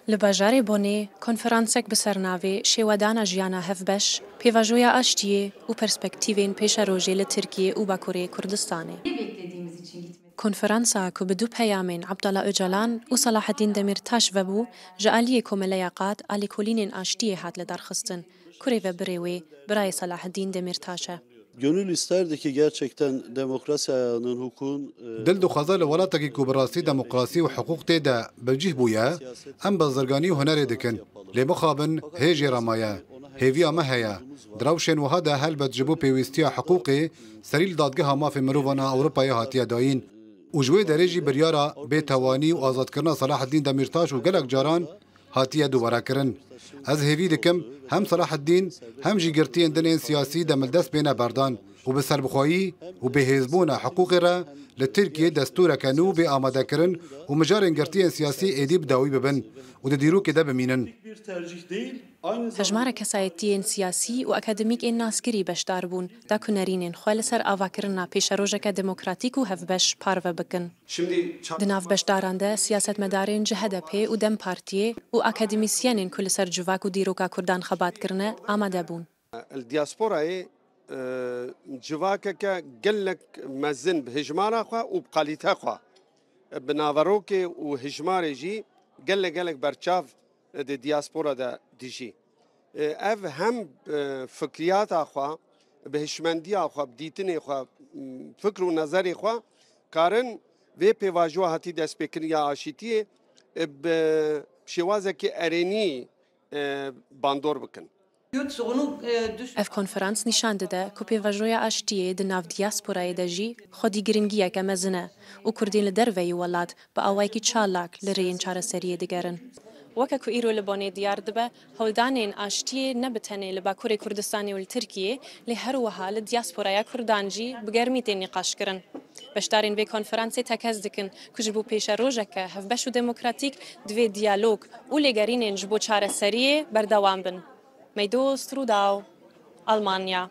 Li bajarê Bonê, konferansek bi sernavê şêwedana jiyana hevbeş, pêvajoya aştiyê û perspektîvên pêşerojê li Tirkiye û Bakurê Kurdistanê. Konferansa ku bi du peyamên Abdallah Öcalan û Salaheddîn Demirtaş vebû, ji aliyê Komeleya Qat alîkolînên aştiyê hat li darxistin. Kurê ve birê wê, birayê Salaheddîn Demirtaş e. Gönül isterdi ki gerçekten demokrasi ayağının, hukukun... دل دخوازا لولاتکی کو براسی دموکراسی و حقوق تیدا بوجه بویا ام بازرگانی و هنر دکن لی مخابن هیجی رمایا هیویا مهیا دروشن و هذا هل بتجبو پیوستیا حقوقی سریل دادگاه ما في مروفانا اوروبا هاتیا داین و جوی درجی بریارا بیتوانی و آزاد کرنا صلاح الدین دمیرتاش و گلک جاران هاتیا دوباره کرن از هیوی دکم هم صلاح الدین هم جی گرتین دنین سیاسی دملدست بین بردان و بسر بخوایی و به حزبونا حقوق را لترکیه دستور کنو به آماده کرن و مجارن گرتین سیاسی ایدی بداوی ببن و دیرو که ده بمینن. هجمار کسایتین سیاسی و اکادمیک این ناسکری بشدار بون دا کنرینین خوال سر آوا کرنا پیشروژک دموکراتیک و هفبش پارو بکن. دناف بشداران ده سیاست مدارین جهده پی و دم پارتیه و اکادمیسیانین کل سر جواک و دیروکا کردان خبات کرنه آماده بون. الدياسبورا جواكك قلك مزن بهجمارا خوا وبقاليتها خوا بنافروك وهجمار جي قلك برشاف دي دياسبورا دا ديجي اف هم فكريات اخوا بهشمندي اخوا بديتني اخوا فكر ونظري اخوا كارن في بيواجو هاتي داس بكريا اشيتي بشوازك اريني باندور بكن. اف کنفرانس نشان داده که پیواژویا آشتیه د ناو دیاسپورای دجی خودی گرنگیه که مزنه و کردین لدروی ولات با آوای کی چالاک لرین چاره سریه دیگرن. وکه کو ایرو لبانی دیار دبه هولدانین آشتیه نبتنه لباکوری کردستانی و ترکیه لهر وها لدیاسپورای کردانجی بگرمیتی نقاش کرن. بشتارین به کنفرانسی تکز دکن که جبو پیش روزک هفبش و دموکراتیک دوی دیالوگ و لگرینین جبو چاره سریه بردوام بن. Meidos Trudau, Almania.